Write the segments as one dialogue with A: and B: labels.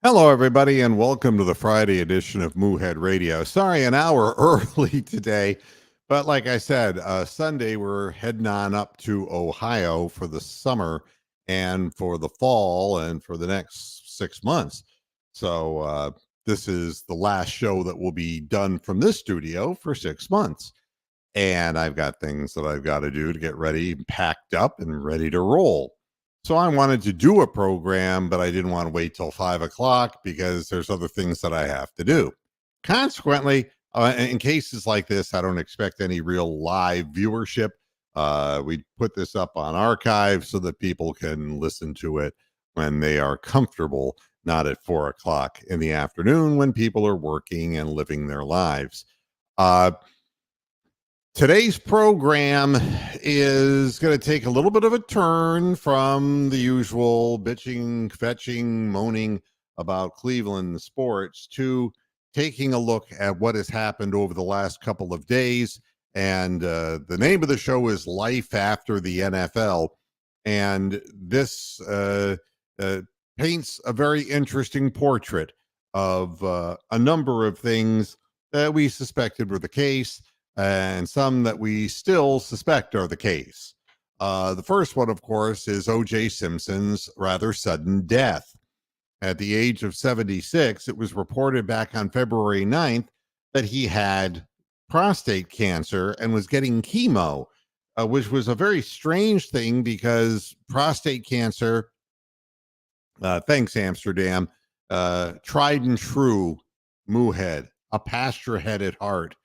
A: Hello, everybody, and welcome to the Friday edition of Moohead Radio. Sorry, an hour early today, but like I said, Sunday we're heading on up to Ohio for the summer and for the fall and for the next 6 months. So this is the last show that will be done from this studio for 6 months. And I've got things that I've got to do to get ready, packed up, and ready to roll. So I wanted to do a program, but I didn't want to wait till 5 o'clock because there's other things that I have to do. Consequently, in cases like this, I don't expect any real live viewership. We put this up on archive so that people can listen to it when they are comfortable, not at 4 o'clock in the afternoon when people are working and living their lives. Today's program is going to take a little bit of a turn from the usual bitching, fetching, moaning about Cleveland sports to taking a look at what has happened over the last couple of days. And the name of the show is Life After the NFL. And this paints a very interesting portrait of a number of things that we suspected were the case and some that we still suspect are the case. The first one, of course, is O.J. Simpson's rather sudden death. At the age of 76, it was reported back on February 9th that he had prostate cancer and was getting chemo, which was a very strange thing because prostate cancer, thanks, Amsterdam, tried and true, Moohead, a pasture-head at heart.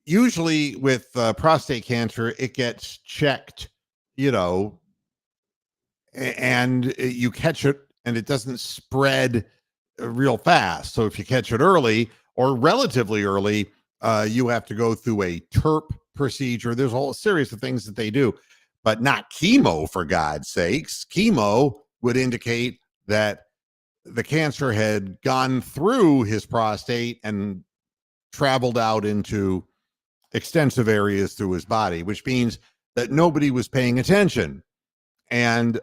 A: Usually with prostate cancer, it gets checked, you know, and you catch it and it doesn't spread real fast. So if you catch it early or relatively early, you have to go through a TERP procedure. There's a whole series of things that they do, but not chemo, for God's sakes. Chemo would indicate that the cancer had gone through his prostate and traveled out into extensive areas through his body, which means that nobody was paying attention. And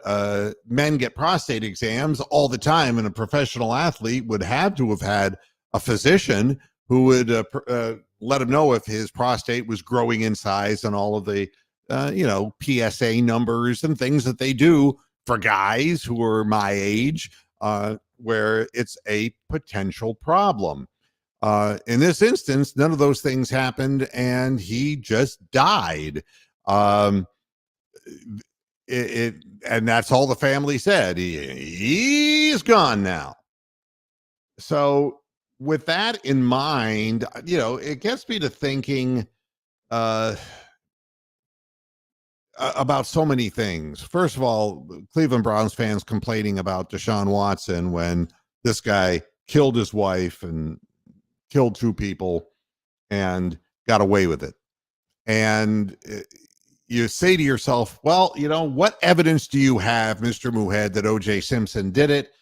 A: men get prostate exams all the time, and a professional athlete would have to have had a physician who would let him know if his prostate was growing in size and all of the, PSA numbers and things that they do for guys who are my age, where it's a potential problem. In this instance, none of those things happened, and he just died. And that's all the family said. He's gone now. So, with that in mind, it gets me to thinking about so many things. First of all, Cleveland Browns fans complaining about Deshaun Watson when this guy killed his wife and killed two people and got away with it. And you say to yourself, well, what evidence do you have, Mr. Moohead, that O.J. Simpson did it?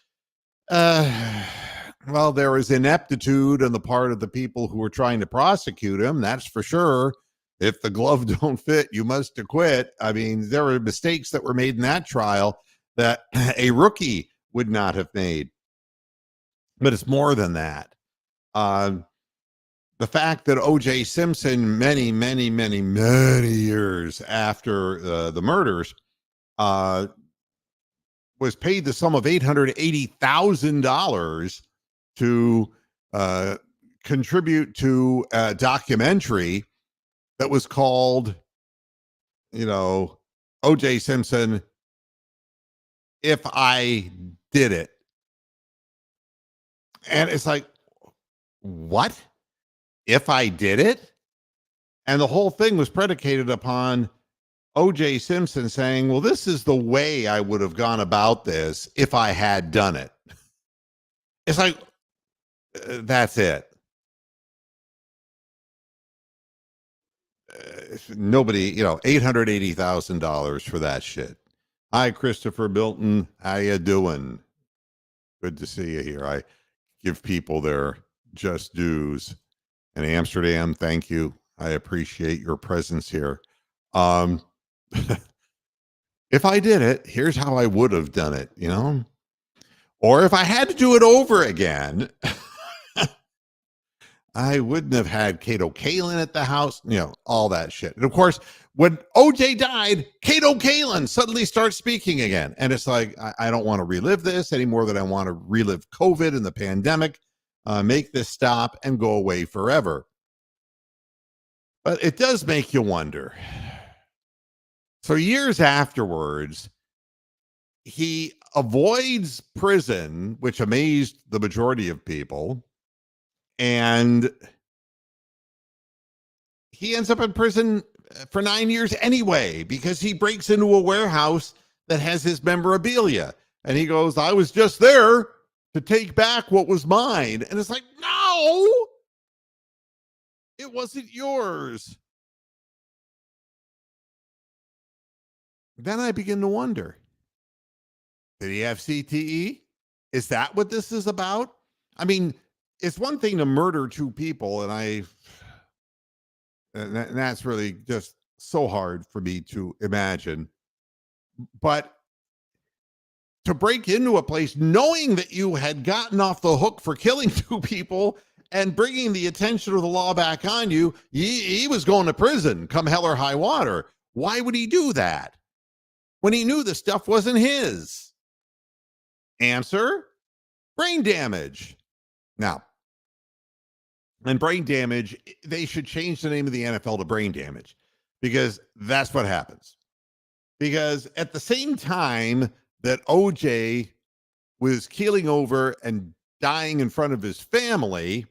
A: Well, there is ineptitude on the part of the people who were trying to prosecute him. That's for sure. If the glove don't fit, you must acquit. I mean, there were mistakes that were made in that trial that a rookie would not have made. But it's more than that. The fact that O.J. Simpson, many, many, many, many years after the murders, was paid the sum of $880,000 to contribute to a documentary that was called, O.J. Simpson, If I Did It. And it's like, what? If I did it? And the whole thing was predicated upon O.J. Simpson saying, well, this is the way I would have gone about this if I had done it. It's like, that's it. Nobody, $880,000 for that shit. Hi, Christopher Milton. How you doing? Good to see you here. I give people their just dues. And Amsterdam, thank you. I appreciate your presence here. If I did it, here's how I would have done it, Or if I had to do it over again, I wouldn't have had Kato Kalin at the house, all that shit. And of course, when OJ died, Kato Kalin suddenly starts speaking again. And it's like, I don't want to relive this any more than I want to relive COVID and the pandemic. Make this stop and go away forever. But it does make you wonder. So years afterwards, he avoids prison, which amazed the majority of people. And he ends up in prison for 9 years anyway, because he breaks into a warehouse that has his memorabilia. And he goes, I was just there to take back what was mine. And it's like, no, it wasn't yours. Then I begin to wonder, did he have CTE? Is that what this is about? I mean, it's one thing to murder two people, and that's really just so hard for me to imagine. But to break into a place knowing that you had gotten off the hook for killing two people and bringing the attention of the law back on you, he was going to prison come hell or high water. Why would he do that when he knew the stuff wasn't his? Answer: brain damage. Now, and brain damage, they should change the name of the NFL to brain damage, because that's what happens. Because at the same time that OJ was keeling over and dying in front of his family,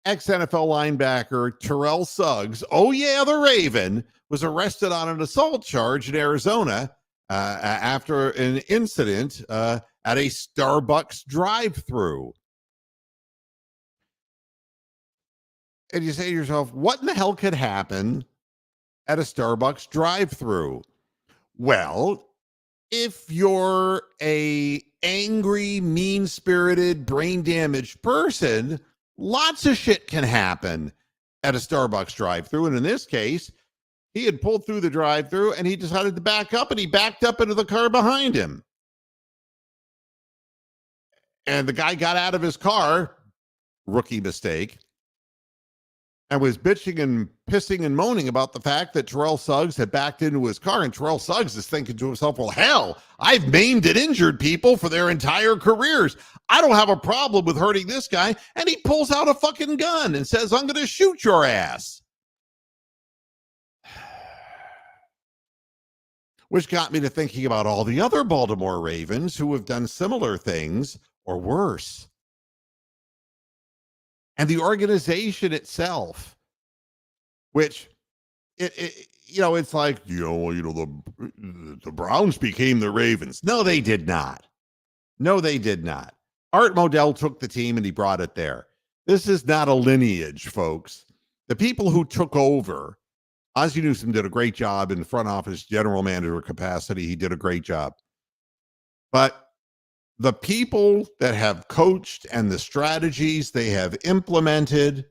A: ex-NFL linebacker Terrell Suggs, oh yeah, the Raven, was arrested on an assault charge in Arizona after an incident at a Starbucks drive-thru. And you say to yourself, what in the hell could happen at a Starbucks drive-thru? Well, if you're a angry, mean-spirited, brain-damaged person, lots of shit can happen at a Starbucks drive-thru. And in this case, he had pulled through the drive-thru and he decided to back up, and he backed up into the car behind him. And the guy got out of his car, rookie mistake, and was bitching and pissing and moaning about the fact that Terrell Suggs had backed into his car. And Terrell Suggs is thinking to himself, well, hell, I've maimed and injured people for their entire careers. I don't have a problem with hurting this guy. And he pulls out a fucking gun and says, I'm going to shoot your ass. Which got me to thinking about all the other Baltimore Ravens who have done similar things or worse. And the organization itself, which it's like, the Browns became the Ravens. No, they did not. Art Modell took the team and he brought it there. This is not a lineage, folks. The people who took over, Ozzie Newsome did a great job in the front office general manager capacity. He did a great job. But the people that have coached and the strategies they have implemented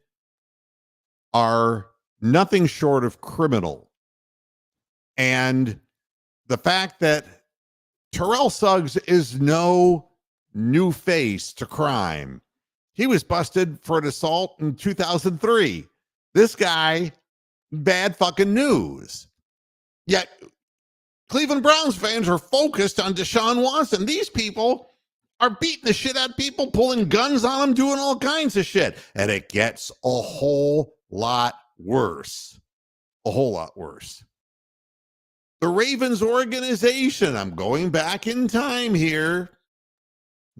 A: are nothing short of criminal. And the fact that Terrell Suggs is no new face to crime. He was busted for an assault in 2003. This guy, bad fucking news. Yet Cleveland Browns fans are focused on Deshaun Watson. These people are beating the shit out of people, pulling guns on them, doing all kinds of shit. And it gets a whole lot worse. A whole lot worse. The Ravens organization, I'm going back in time here.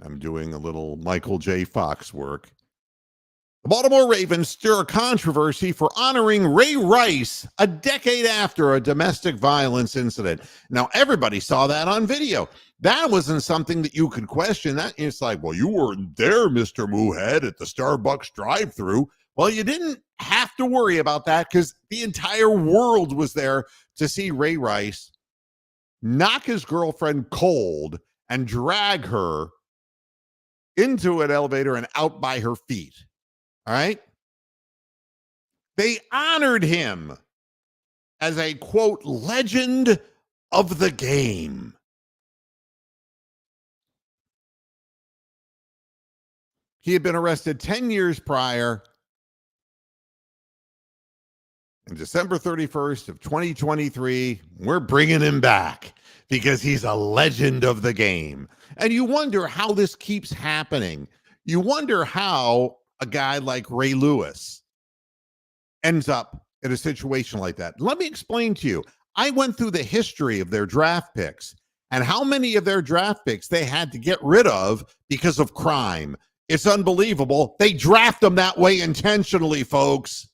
A: I'm doing a little Michael J. Fox work. The Baltimore Ravens stir a controversy for honoring Ray Rice a decade after a domestic violence incident. Now, everybody saw that on video. That wasn't something that you could question. That it's like, well, you weren't there, Mr. Moohead, at the Starbucks drive-thru. Well, you didn't have to worry about that because the entire world was there to see Ray Rice knock his girlfriend cold and drag her into an elevator and out by her feet. All right. They honored him as a, quote, legend of the game. He had been arrested 10 years prior. And December 31st of 2023, we're bringing him back because he's a legend of the game. And you wonder how this keeps happening. You wonder how a guy like Ray Lewis ends up in a situation like that. Let me explain to you. I went through the history of their draft picks and how many of their draft picks they had to get rid of because of crime. It's unbelievable. They draft them that way intentionally, folks.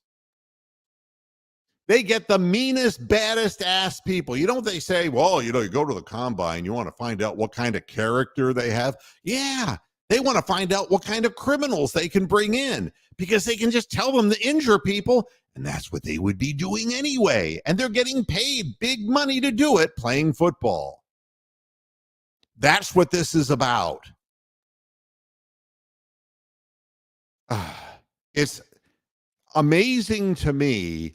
A: They get the meanest, baddest ass people. You know what they say? Well, you go to the combine, you want to find out what kind of character they have. Yeah, they want to find out what kind of criminals they can bring in because they can just tell them to injure people. And that's what they would be doing anyway. And they're getting paid big money to do it playing football. That's what this is about. It's amazing to me.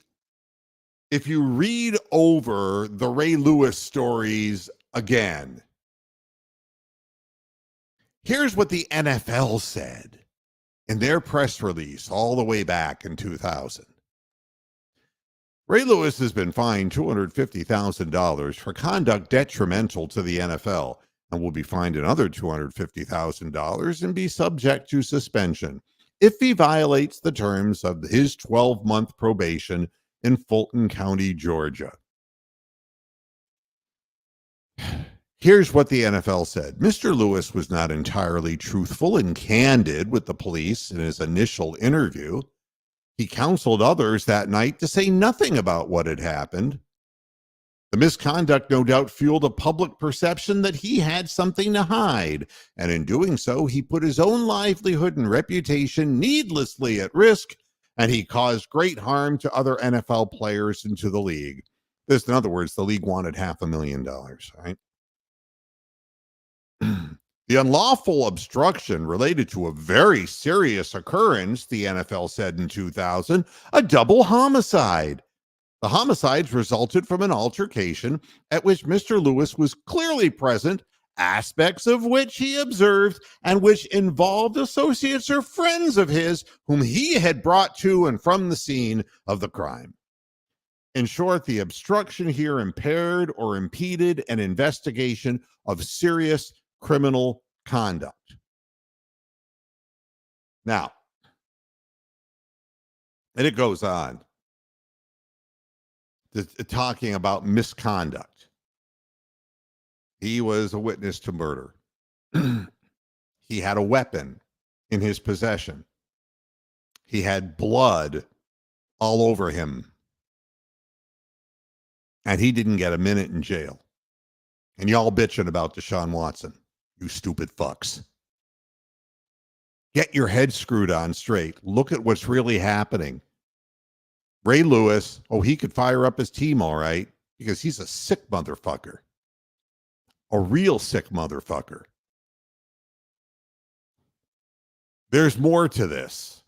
A: If you read over the Ray Lewis stories again, here's what the NFL said in their press release all the way back in 2000. Ray Lewis has been fined $250,000 for conduct detrimental to the NFL and will be fined another $250,000 and be subject to suspension if he violates the terms of his 12-month probation in Fulton County, Georgia. Here's what the NFL said. Mr. Lewis was not entirely truthful and candid with the police in his initial interview. He counseled others that night to say nothing about what had happened. The misconduct no doubt fueled a public perception that he had something to hide, and in doing so, he put his own livelihood and reputation needlessly at risk, and he caused great harm to other NFL players and to the league. This, in other words, the league wanted $500,000, right? The unlawful obstruction related to a very serious occurrence, the NFL said in 2000, a double homicide. The homicides resulted from an altercation at which Mr. Lewis was clearly present, aspects of which he observed and which involved associates or friends of his whom he had brought to and from the scene of the crime. In short, the obstruction here impaired or impeded an investigation of serious criminal conduct. Now, and it goes on, talking about misconduct. He was a witness to murder. He had a weapon in his possession. He had blood all over him. And he didn't get a minute in jail. And y'all bitching about Deshaun Watson. You stupid fucks. Get your head screwed on straight. Look at what's really happening. Ray Lewis, he could fire up his team all right because he's a sick motherfucker. A real sick motherfucker. There's more to this.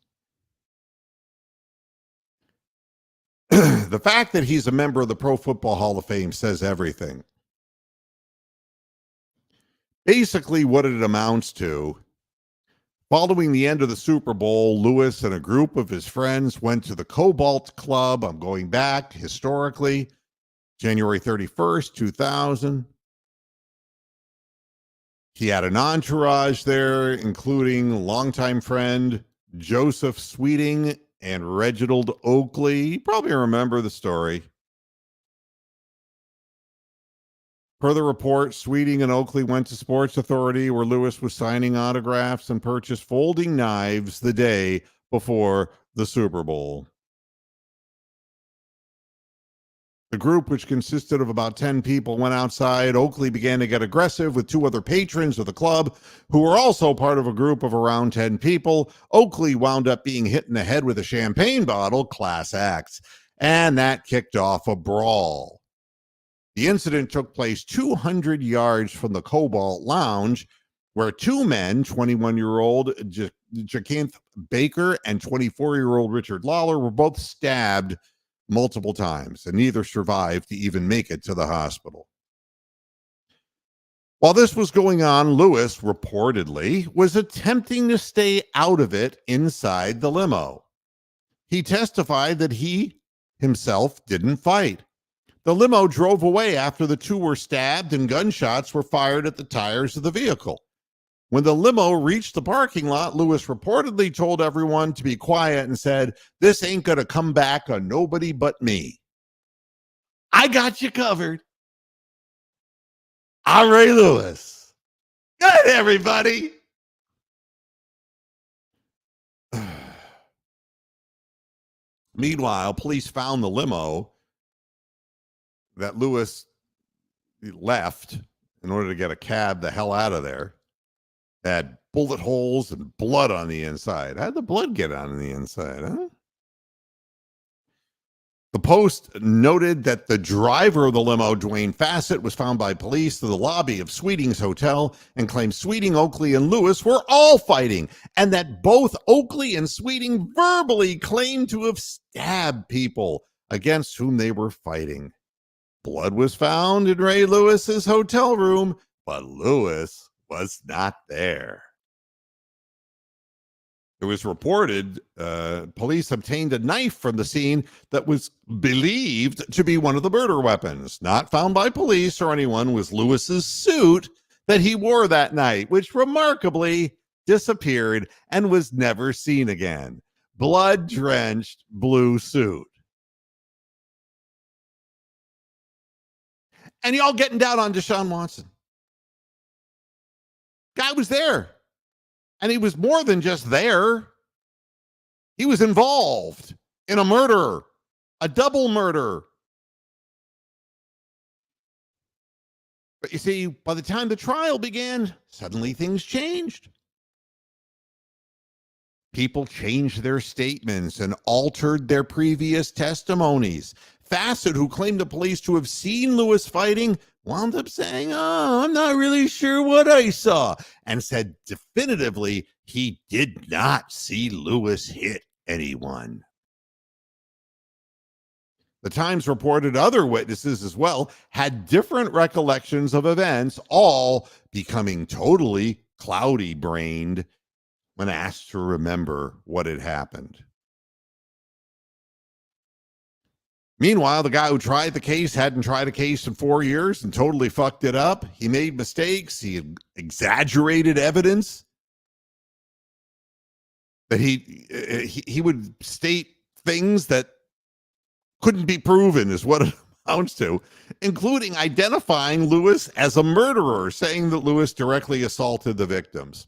A: The fact that he's a member of the Pro Football Hall of Fame says everything. Basically, what it amounts to, following the end of the Super Bowl, Lewis and a group of his friends went to the Cobalt Club. I'm going back historically, January 31st, 2000. He had an entourage there, including longtime friend Joseph Sweeting and Reginald Oakley. You probably remember the story. Per the report, Sweeting and Oakley went to Sports Authority where Lewis was signing autographs and purchased folding knives the day before the Super Bowl. The group, which consisted of about 10 people, went outside. Oakley began to get aggressive with two other patrons of the club who were also part of a group of around 10 people. Oakley wound up being hit in the head with a champagne bottle, class act, and that kicked off a brawl. The incident took place 200 yards from the Cobalt Lounge, where two men, 21-year-old Jacinth Baker and 24-year-old Richard Lawler, were both stabbed multiple times, and neither survived to even make it to the hospital. While this was going on, Lewis reportedly was attempting to stay out of it inside the limo. He testified that he himself didn't fight. The limo drove away after the two were stabbed and gunshots were fired at the tires of the vehicle. When the limo reached the parking lot, Lewis reportedly told everyone to be quiet and said, "This ain't going to come back on nobody but me. I got you covered." I'm Ray Lewis. Good, everybody. Meanwhile, police found the limo that Lewis left in order to get a cab the hell out of there. It had bullet holes and blood on the inside. How'd the blood get on the inside, huh? The Post noted that the driver of the limo, Dwayne Fassett, was found by police in the lobby of Sweeting's hotel and claimed Sweeting, Oakley, and Lewis were all fighting, and that both Oakley and Sweeting verbally claimed to have stabbed people against whom they were fighting. Blood was found in Ray Lewis's hotel room, but Lewis was not there. It was reported police obtained a knife from the scene that was believed to be one of the murder weapons. Not found by police or anyone was Lewis's suit that he wore that night, which remarkably disappeared and was never seen again. Blood-drenched blue suit. And y'all getting down on Deshaun Watson. Guy was there. And he was more than just there. He was involved in a murder, a double murder. But you see, by the time the trial began, suddenly things changed. People changed their statements and altered their previous testimonies. Fassett, who claimed to police to have seen Lewis fighting, wound up saying, I'm not really sure what I saw, and said definitively he did not see Lewis hit anyone. The Times reported other witnesses as well had different recollections of events, all becoming totally cloudy-brained when asked to remember what had happened. Meanwhile, the guy who tried the case hadn't tried a case in 4 years and totally fucked it up. He made mistakes. He exaggerated evidence. That he would state things that couldn't be proven is what it amounts to, including identifying Lewis as a murderer, saying that Lewis directly assaulted the victims.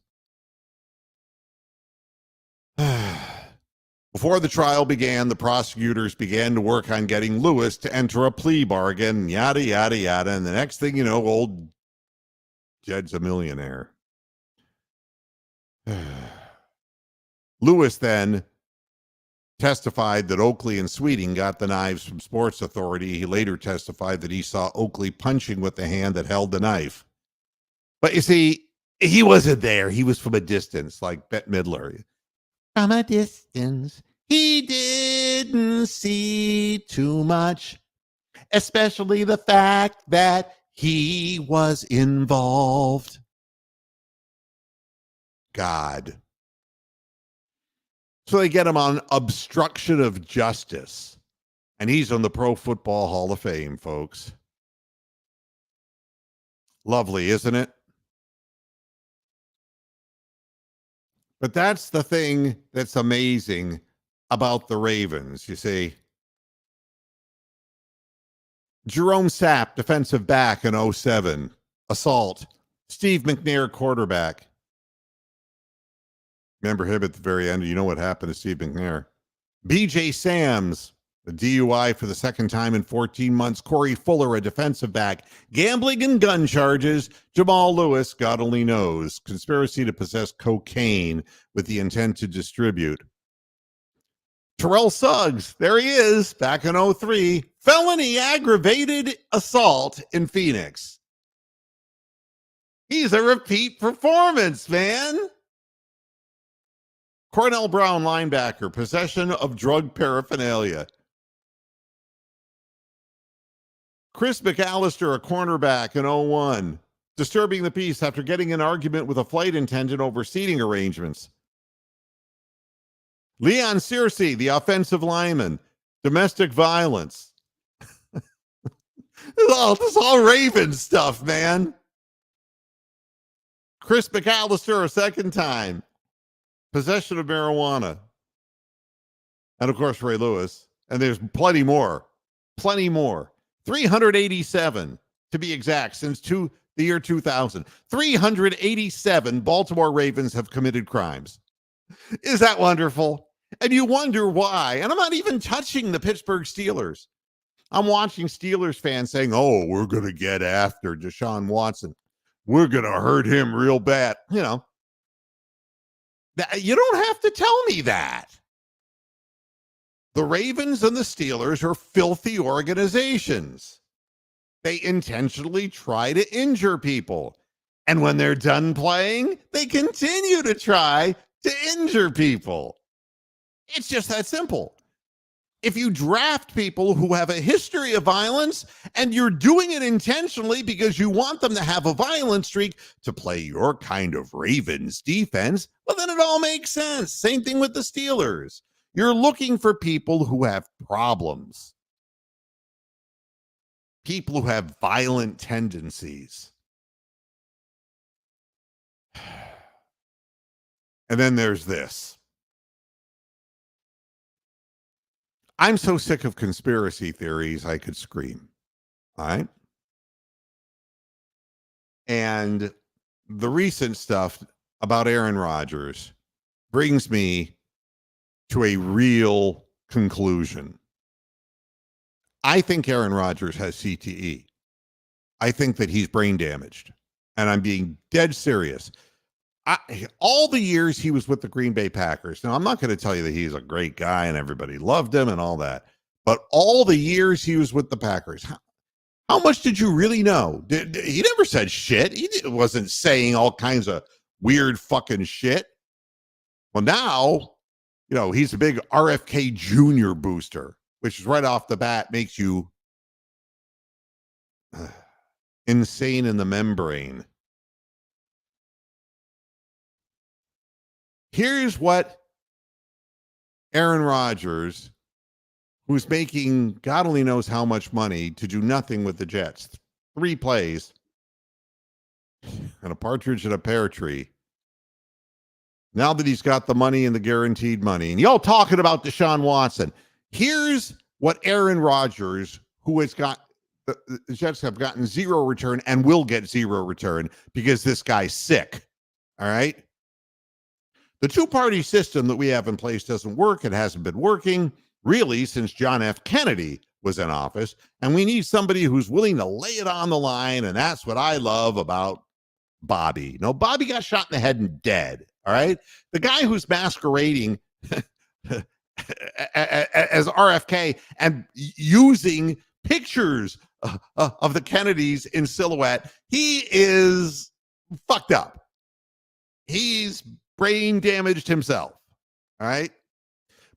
A: Before the trial began, the prosecutors began to work on getting Lewis to enter a plea bargain, yada, yada, yada. And the next thing you know, old Jed's a millionaire. Lewis then testified that Oakley and Sweeting got the knives from Sports Authority. He later testified that he saw Oakley punching with the hand that held the knife. But you see, he wasn't there. He was from a distance, like Bette Midler. From a distance, he didn't see too much, especially the fact that he was involved. God. So they get him on obstruction of justice, and he's on the Pro Football Hall of Fame, folks. Lovely, isn't it? But that's the thing that's amazing about the Ravens, you see. Jerome Sapp, defensive back in 2007. Assault. Steve McNair, quarterback. Remember him at the very end. You know what happened to Steve McNair. BJ Sams, a DUI for the second time in 14 months. Corey Fuller, a defensive back. Gambling and gun charges. Jamal Lewis, God only knows. Conspiracy to possess cocaine with the intent to distribute. Terrell Suggs, there he is, back in 2003. Felony aggravated assault in Phoenix. He's a repeat performance, man. Cornell Brown, linebacker, possession of drug paraphernalia. Chris McAllister, a cornerback in 2001. disturbing the peace after getting in an argument with a flight attendant over seating arrangements. Leon Searcy, the offensive lineman, domestic violence. This is all Raven stuff, man. Chris McAllister, a second time. Possession of marijuana. And of course, Ray Lewis. And there's plenty more. Plenty more. 387, to be exact, since the year 2000. 387 Baltimore Ravens have committed crimes. Is that wonderful? And you wonder why. And I'm not even touching the Pittsburgh Steelers. I'm watching Steelers fans saying, oh, we're going to get after Deshaun Watson. We're going to hurt him real bad. You know, you don't have to tell me that. The Ravens and the Steelers are filthy organizations. They intentionally try to injure people. And when they're done playing, they continue to try to injure people. It's just that simple. If you draft people who have a history of violence and you're doing it intentionally because you want them to have a violent streak to play your kind of Ravens defense, well, then it all makes sense. Same thing with the Steelers. You're looking for people who have problems, people who have violent tendencies. And then there's this. I'm so sick of conspiracy theories, I could scream. All right. And the recent stuff about Aaron Rodgers brings me to a real conclusion. I think Aaron Rodgers has CTE. I think that he's brain damaged. And I'm being dead serious. All the years he was with the Green Bay Packers. Now, I'm not going to tell you that he's a great guy and everybody loved him and all that. But all the years he was with the Packers, how much did you really know? He never said shit. He wasn't saying all kinds of weird fucking shit. Well, now, you know, he's a big RFK Jr. booster, which is right off the bat makes you insane in the membrane. Here's what Aaron Rodgers, who's making God only knows how much money to do nothing with the Jets, 3 plays, and a partridge in a pear tree. Now that he's got the money and the guaranteed money, and y'all talking about Deshaun Watson, here's what Aaron Rodgers, who has got, the Jets have gotten 0 return and will get 0 return because this guy's sick. All right. The two-party system that we have in place doesn't work. It hasn't been working really since John F. Kennedy was in office. And we need somebody who's willing to lay it on the line. And that's what I love about Bobby. No, Bobby got shot in the head and dead. All right. The guy who's masquerading as RFK and using pictures of the Kennedys in silhouette, he is fucked up. He's brain damaged himself. All right.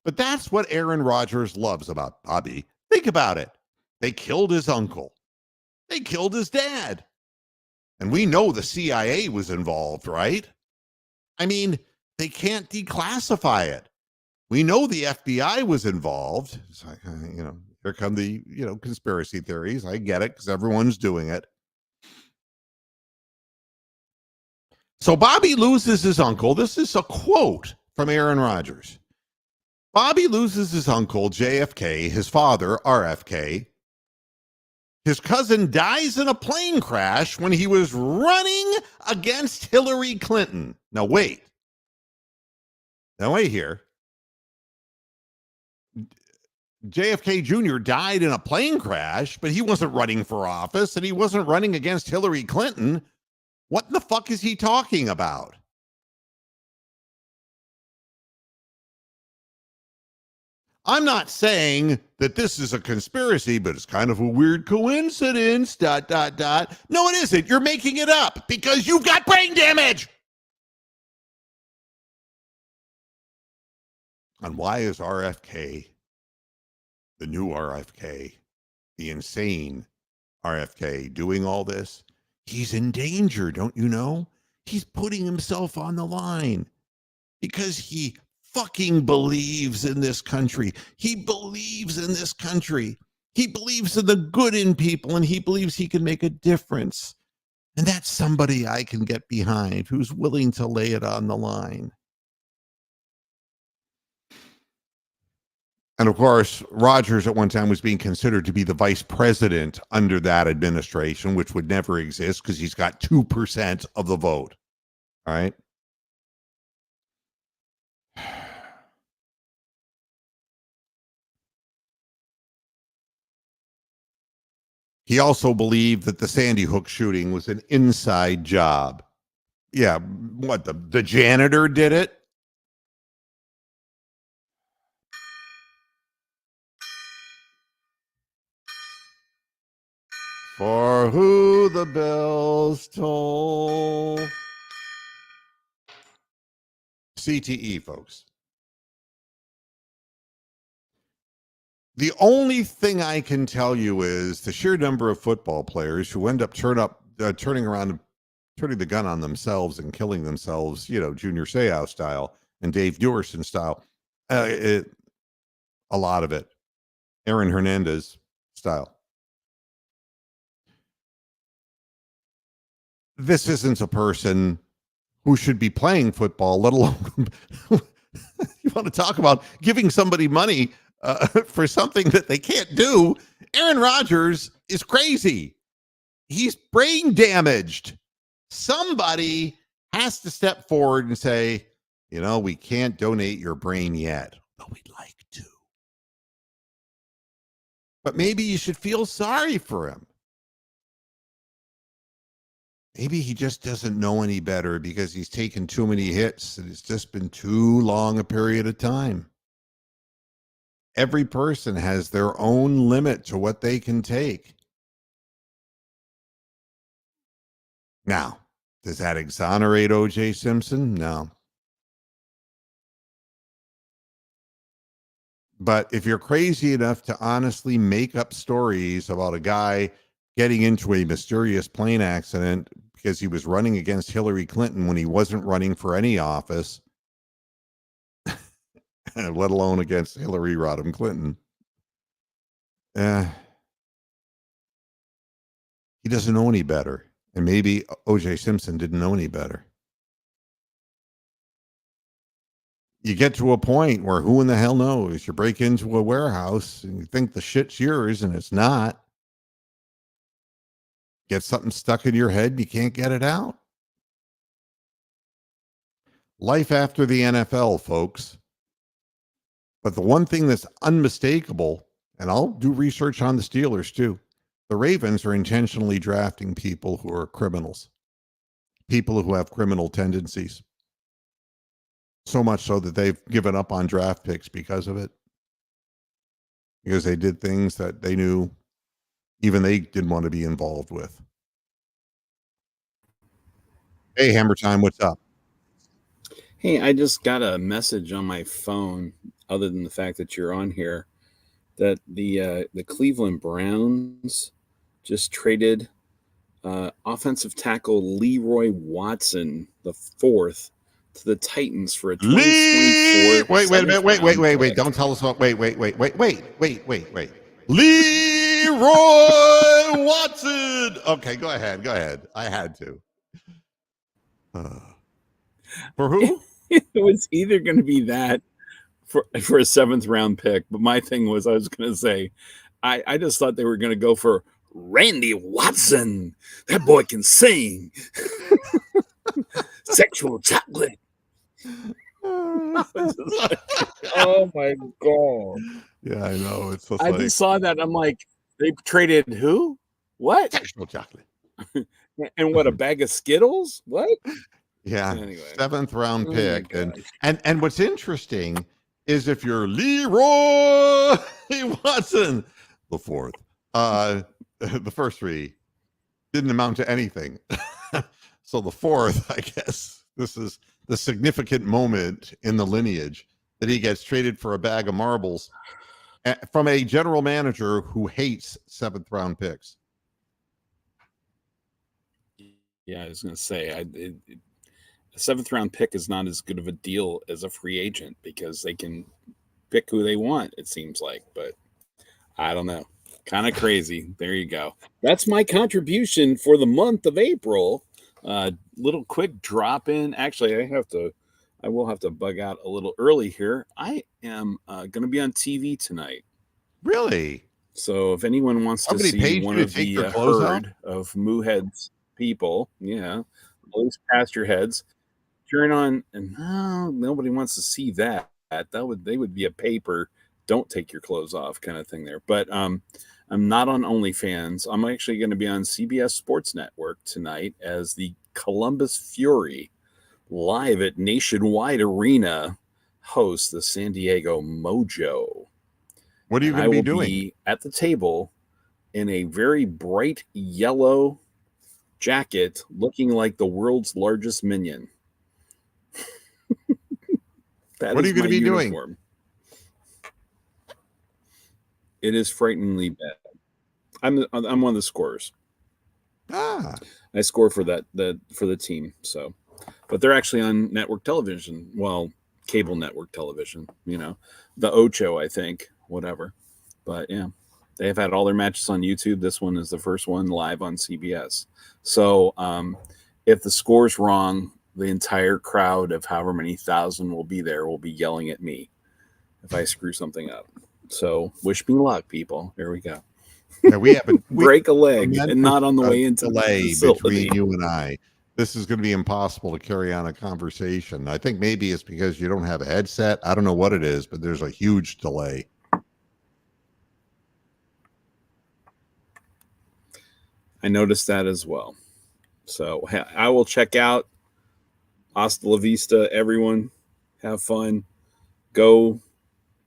A: But that's what Aaron Rodgers loves about Bobby. Think about it. They killed his uncle. They killed his dad. And we know the CIA was involved, right? I mean, they can't declassify it. We know the FBI was involved. It's like, you know, here come the, you know, conspiracy theories. I get it because everyone's doing it. So Bobby loses his uncle. This is a quote from Aaron Rodgers. Bobby loses his uncle, JFK, his father, RFK. His cousin dies in a plane crash when he was running against Hillary Clinton. Now, wait. Now, wait here. JFK Jr. died in a plane crash, but he wasn't running for office and he wasn't running against Hillary Clinton. What the fuck is he talking about? I'm not saying that this is a conspiracy, but it's kind of a weird coincidence, ... No, it isn't. You're making it up because you've got brain damage. And why is RFK, the new RFK, the insane RFK, doing all this? He's in danger, don't you know? He's putting himself on the line because he fucking believes in this country. He believes in this country. He believes in the good in people, and he believes he can make a difference. And that's somebody I can get behind who's willing to lay it on the line. And of course, Rogers at one time was being considered to be the vice president under that administration, which would never exist because he's got 2% of the vote. All right. He also believed that the Sandy Hook shooting was an inside job. Yeah, what, the janitor did it? For who the bells toll. CTE, folks. The only thing I can tell you is the sheer number of football players who end up turning around, turning the gun on themselves and killing themselves, you know, Junior Seau style and Dave Dewerson style. A lot of it. Aaron Hernandez style. This isn't a person who should be playing football, let alone you want to talk about giving somebody money for something that they can't do. Aaron Rodgers is crazy. He's brain damaged. Somebody has to step forward and say, you know, we can't donate your brain yet, but we'd like to. But maybe you should feel sorry for him. Maybe he just doesn't know any better because he's taken too many hits and it's just been too long a period of time. Every person has their own limit to what they can take. Now, does that exonerate O.J. Simpson? No. But if you're crazy enough to honestly make up stories about a guy getting into a mysterious plane accident because he was running against Hillary Clinton when he wasn't running for any office, let alone against Hillary Rodham Clinton, he doesn't know any better. And maybe O.J. Simpson didn't know any better. You get to a point where who in the hell knows? You break into a warehouse and you think the shit's yours and it's not. Get something stuck in your head and you can't get it out. Life after the NFL, folks. But the one thing that's unmistakable, and I'll do research on the Steelers too, the Ravens are intentionally drafting people who are criminals, people who have criminal tendencies. So much so that they've given up on draft picks because of it. Because they did things that they knew even they didn't want to be involved with. Hey, Hammer Time, what's up?
B: Hey, I just got a message on my phone, other than the fact that you're on here, that the Cleveland Browns just traded offensive tackle Leroy Watson the fourth to the Titans for a 2024.
A: Wait. Don't tell us what. Wait. Leroy Watson. Okay, go ahead. I had to. For who?
B: It was either going to be that for a 7th round pick, but my thing was I was going to say, I just thought they were going to go for Randy Watson. That boy can sing. Sexual chocolate. Oh my God.
A: Yeah, I know. It's so
B: I
A: funny.
B: just saw that. I'm like, they traded who? What?
A: Sexual chocolate.
B: And what, a bag of Skittles? What?
A: Yeah.
B: Anyway.
A: 7th round pick. And what's interesting is if you're Leroy Watson, the fourth, the first three didn't amount to anything. So the fourth, I guess, this is the significant moment in the lineage that he gets traded for a bag of marbles from a general manager who hates 7th round picks.
B: Yeah, I was going to say, a seventh round pick is not as good of a deal as a free agent because they can pick who they want, it seems like. But I don't know. Kind of crazy. There you go. That's my contribution for the month of April. Little quick drop in. Actually, I will have to bug out a little early here. I am going to be on TV tonight.
A: Really?
B: So if anyone wants to
A: Somebody
B: see
A: paid
B: one
A: you to
B: of
A: take
B: the
A: your clothes off?
B: herd of Moohead's people, yeah, loose pasture heads, turn on, and no, nobody wants to see that. They would be a paper, don't take your clothes off kind of thing there. But I'm not on OnlyFans. I'm actually going to be on CBS Sports Network tonight as the Columbus Fury live at Nationwide Arena hosts the San Diego Mojo.
A: What are you
B: And
A: going
B: I
A: to be
B: will
A: doing?
B: be at the table in a very bright yellow jacket looking like the world's largest minion. That
A: What are
B: is
A: you going
B: my
A: to be doing?
B: uniform. It is frighteningly bad. I'm one of the scorers.
A: Ah,
B: I score for the team. So, but they're actually on network television. Well, cable network television. The Ocho, I think, whatever. But yeah, they have had all their matches on YouTube. This one is the first one live on CBS. So, if the score's wrong, the entire crowd of however many thousand will be there will be yelling at me if I screw something up. So, wish me luck, people. Here we go.
A: yeah, we have
B: Break a leg
A: tremendous,
B: and not on the way into the
A: delay
B: facility.
A: between you and I. This is going to be impossible to carry on a conversation. I think maybe it's because you don't have a headset. I don't know what it is, but there's a huge delay.
B: I noticed that as well. So I will check out. Hasta la vista, everyone. Have fun. Go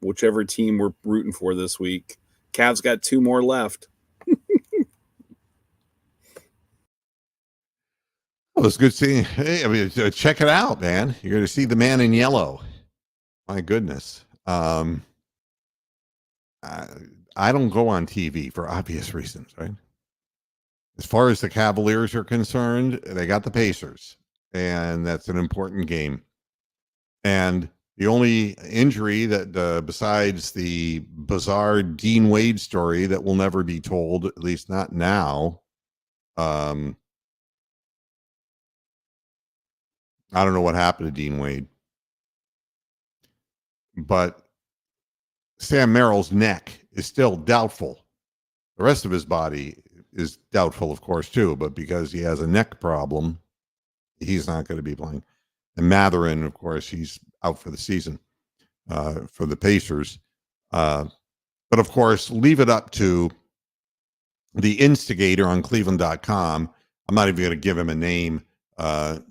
B: whichever team we're rooting for this week. Cavs got 2 more left.
A: Well, it's good seeing. Hey, I mean, check it out, man. You're going to see the man in yellow. My goodness. I don't go on TV for obvious reasons, right? As far as the Cavaliers are concerned, they got the Pacers, and that's an important game. And the only injury that, besides the bizarre Dean Wade story that will never be told, at least not now, I don't know what happened to Dean Wade, but Sam Merrill's neck is still doubtful. The rest of his body is doubtful, of course, too, but because he has a neck problem, he's not going to be playing. And Mathurin, of course, he's out for the season for the Pacers. But of course, leave it up to the instigator on Cleveland.com. I'm not even going to give him a name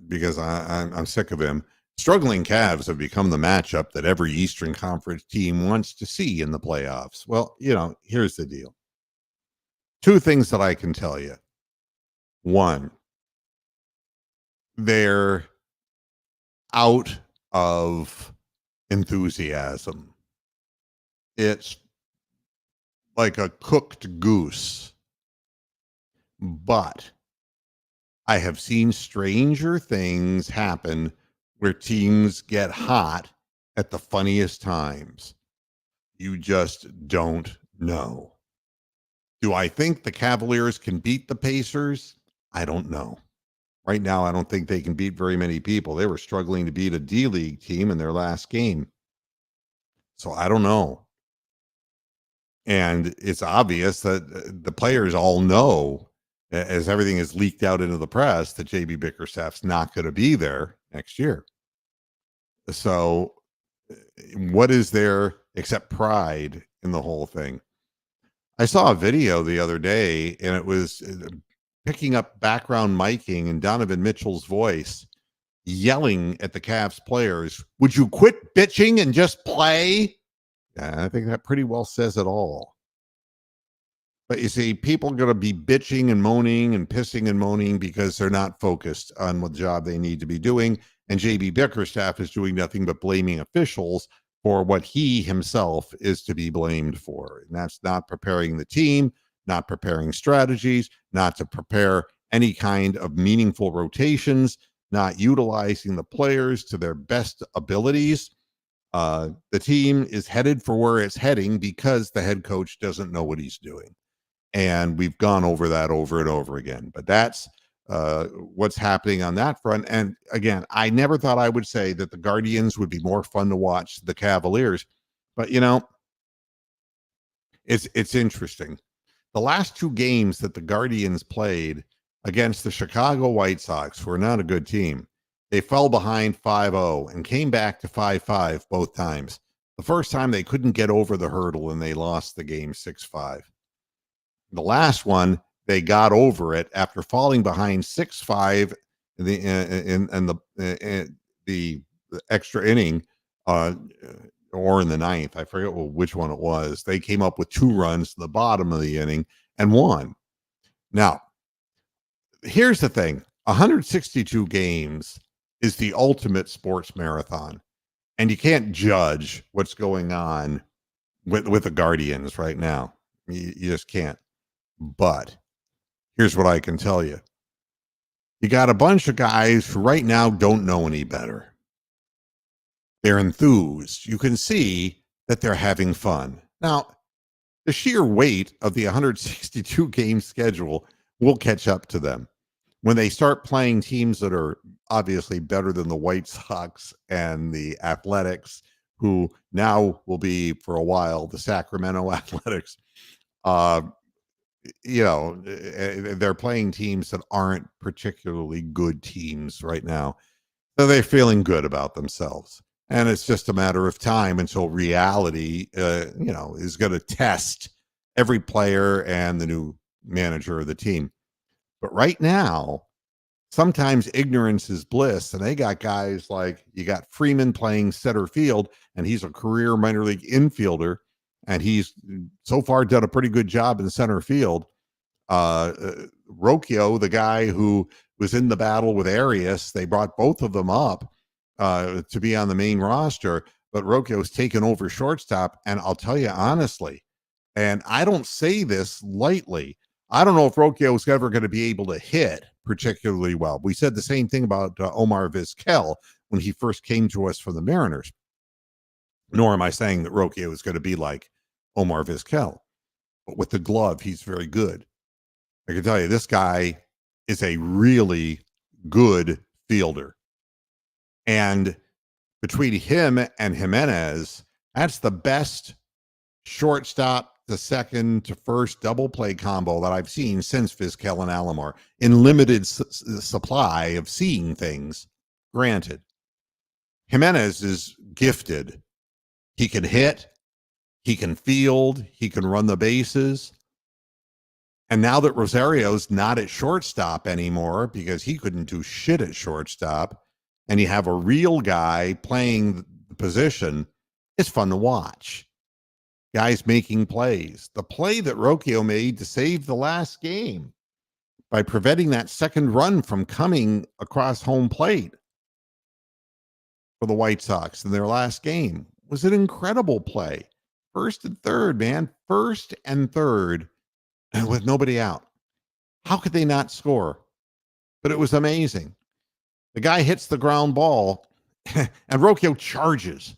A: because I'm sick of him. Struggling Cavs have become the matchup that every Eastern Conference team wants to see in the playoffs. Well, here's the deal. 2 things that I can tell you. 1, they're out of enthusiasm. It's like a cooked goose. But I have seen stranger things happen where teams get hot at the funniest times. You just don't know. Do I think the Cavaliers can beat the Pacers? I don't know. Right now, I don't think they can beat very many people. They were struggling to beat a D-League team in their last game. So I don't know. And it's obvious that the players all know, as everything is leaked out into the press, that JB Bickerstaff's not going to be there next year. So what is there except pride in the whole thing? I saw a video the other day, and it was picking up background miking and Donovan Mitchell's voice yelling at the Cavs players, "Would you quit bitching and just play?" Yeah, I think that pretty well says it all. But you see, people are going to be bitching and moaning and pissing and moaning because they're not focused on what job they need to be doing. And JB Bickerstaff is doing nothing but blaming officials for what he himself is to be blamed for. And that's not preparing the team, not preparing strategies, not to prepare any kind of meaningful rotations, not utilizing the players to their best abilities. The team is headed for where it's heading because the head coach doesn't know what he's doing. And we've gone over that over and over again. But that's what's happening on that front. And again, I never thought I would say that the Guardians would be more fun to watch than the Cavaliers. But, it's interesting. The last two games that the Guardians played against the Chicago White Sox, who are not a good team, they fell behind 5-0 and came back to 5-5 both times. The first time they couldn't get over the hurdle and they lost the game 6-5. The last one, they got over it after falling behind 6-5 in the extra inning, or in the ninth. I forget which one it was. They came up with 2 runs to the bottom of the inning and won. Now, here's the thing. 162 games is the ultimate sports marathon. And you can't judge what's going on with the Guardians right now. You just can't. But here's what I can tell you. You got a bunch of guys who right now don't know any better. They're enthused. You can see that they're having fun. Now, the sheer weight of the 162 game schedule will catch up to them when they start playing teams that are obviously better than the White Sox and the Athletics, who now will be for a while the Sacramento Athletics. They're playing teams that aren't particularly good teams right now. So they're feeling good about themselves. And it's just a matter of time until reality, is going to test every player and the new manager of the team. But right now, sometimes ignorance is bliss. And they got guys like, you got Freeman playing center field, and he's a career minor league infielder. And he's so far done a pretty good job in center field. Rocchio, the guy who was in the battle with Arias, they brought both of them up to be on the main roster. But Rocchio's taken over shortstop. And I'll tell you honestly, and I don't say this lightly, I don't know if Rocchio is ever going to be able to hit particularly well. We said the same thing about Omar Vizquel when he first came to us from the Mariners. Nor am I saying that Rocchio is going to be like Omar Vizquel. But with the glove, he's very good. I can tell you, this guy is a really good fielder. And between him and Jimenez, that's the best shortstop to second to first double play combo that I've seen since Vizquel and Alomar in limited supply of seeing things. Granted, Jimenez is gifted. He can hit, he can field, he can run the bases. And now that Rosario's not at shortstop anymore because he couldn't do shit at shortstop, and you have a real guy playing the position, it's fun to watch. Guys making plays. The play that Rocchio made to save the last game by preventing that second run from coming across home plate for the White Sox in their last game was an incredible play. First and third, man. First and third with nobody out. How could they not score? But it was amazing. The guy hits the ground ball and Rocchio charges.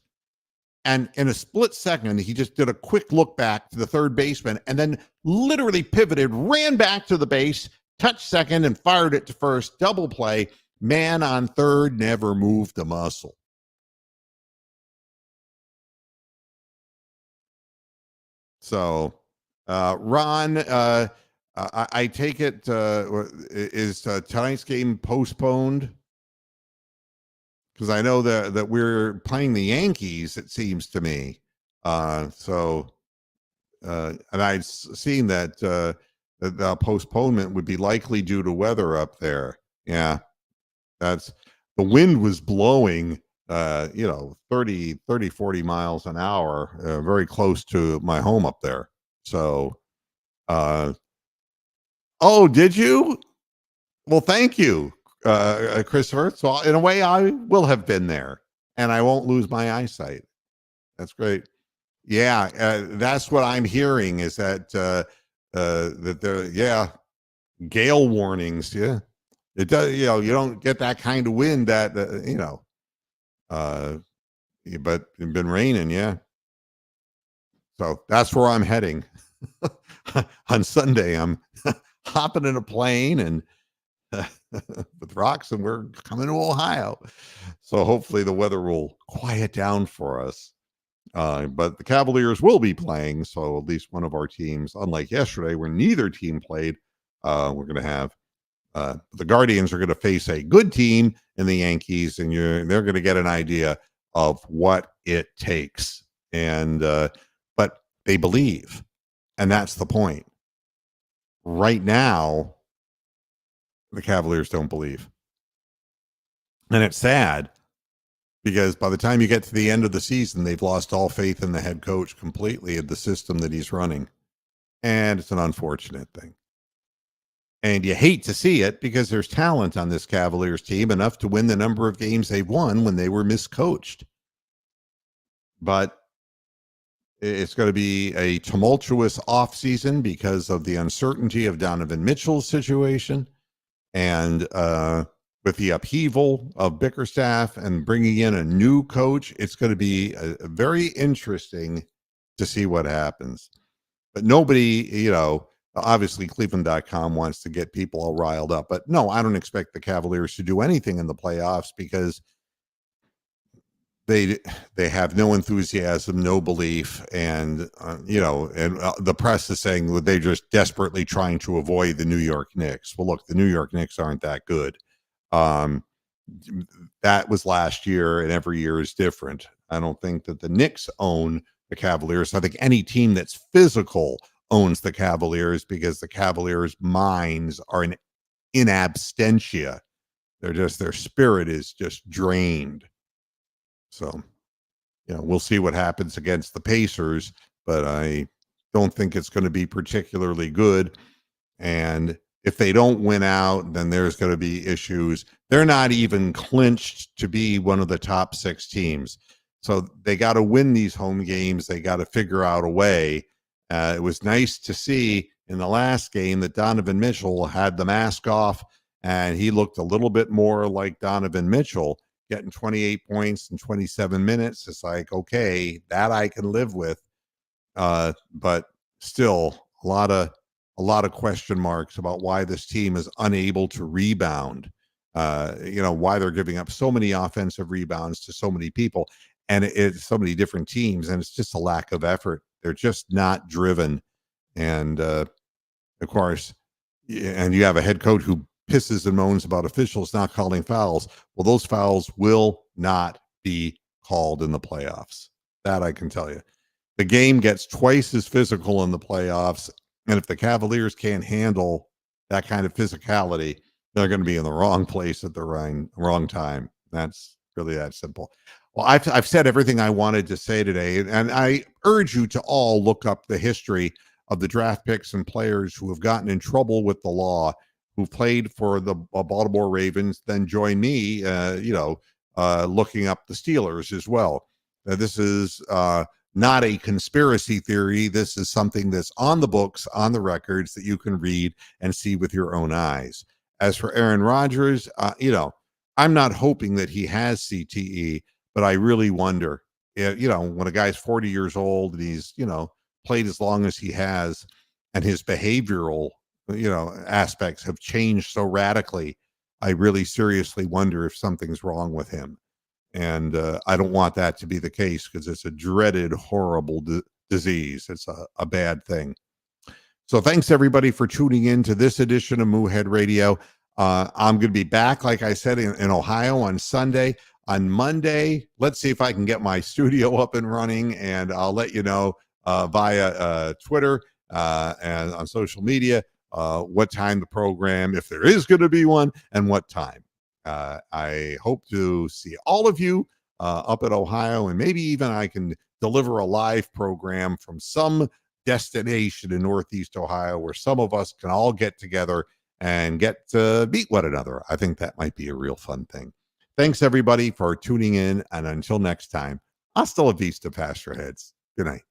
A: And in a split second, he just did a quick look back to the third baseman and then literally pivoted, ran back to the base, touched second, and fired it to first. Double play. Man on third never moved a muscle. So, Ron, I take it, is tonight's game postponed? Because I know that we're playing the Yankees, it seems to me. And I've seen that the postponement would be likely due to weather up there. Yeah, the wind was blowing, 30, 40 miles an hour, very close to my home up there. So, oh, did you? Well, thank you. Christopher. So in a way, I will have been there, and I won't lose my eyesight. That's great. Yeah, that's what I'm hearing is that that there. Yeah, gale warnings. Yeah, it does. You don't get that kind of wind that but it's been raining. Yeah, so that's where I'm heading on Sunday. I'm hopping in a plane and with rocks, and we're coming to Ohio. So hopefully the weather will quiet down for us. But the Cavaliers will be playing, so at least one of our teams, unlike yesterday where neither team played, we're going to have the Guardians are going to face a good team in the Yankees, and they're going to get an idea of what it takes. And but they believe, and that's the point. Right now, the Cavaliers don't believe, and it's sad. Because by the time you get to the end of the season, they've lost all faith in the head coach completely, of the system that he's running. And it's an unfortunate thing. And you hate to see it because there's talent on this Cavaliers team, enough to win the number of games they've won when they were miscoached. But it's going to be a tumultuous offseason because of the uncertainty of Donovan Mitchell's situation. And with the upheaval of Bickerstaff and bringing in a new coach, it's going to be a very interesting to see what happens. But nobody, obviously Cleveland.com wants to get people all riled up. But no, I don't expect the Cavaliers to do anything in the playoffs because they have no enthusiasm, no belief, and the press is saying that they're just desperately trying to avoid the New York Knicks. Well, look, the New York Knicks aren't that good. That was last year, and every year is different. I don't think that the Knicks own the Cavaliers. I think any team that's physical owns the Cavaliers because the Cavaliers' minds are in absentia. Their spirit is just drained. So, we'll see what happens against the Pacers, but I don't think it's going to be particularly good. And if they don't win out, then there's going to be issues. They're not even clinched to be one of the top 6 teams. So they got to win these home games. They got to figure out a way. It was nice to see in the last game that Donovan Mitchell had the mask off, and he looked a little bit more like Donovan Mitchell, getting 28 points in 27 minutes. It's like, okay, that I can live with. But still a lot of question marks about why this team is unable to rebound. Why they're giving up so many offensive rebounds to so many people, and it's so many different teams, and it's just a lack of effort. They're just not driven. And of course, and you have a head coach who pisses and moans about officials not calling fouls. Well, those fouls will not be called in the playoffs. That I can tell you. The game gets twice as physical in the playoffs. And if the Cavaliers can't handle that kind of physicality, they're going to be in the wrong place at the wrong time. That's really that simple. Well, I've said everything I wanted to say today, and I urge you to all look up the history of the draft picks and players who have gotten in trouble with the law, who played for the Baltimore Ravens, then join me, looking up the Steelers as well. This is not a conspiracy theory. This is something that's on the books, on the records that you can read and see with your own eyes. As for Aaron Rodgers, I'm not hoping that he has CTE, but I really wonder, when a guy's 40 years old and he's, played as long as he has, and his behavioral, aspects have changed so radically, I really seriously wonder if something's wrong with him. And I don't want that to be the case because it's a dreaded, horrible disease. It's a bad thing. So thanks, everybody, for tuning in to this edition of Moohead Radio. I'm going to be back, like I said, in Ohio on Sunday. On Monday, let's see if I can get my studio up and running, and I'll let you know via Twitter and on social media what time the program, if there is going to be one, and what time. I hope to see all of you up at Ohio, and maybe even I can deliver a live program from some destination in Northeast Ohio where some of us can all get together and get to meet one another. I think that might be a real fun thing. Thanks, everybody, for tuning in, and until next time, hasta la vista, Pastureheads. Good night.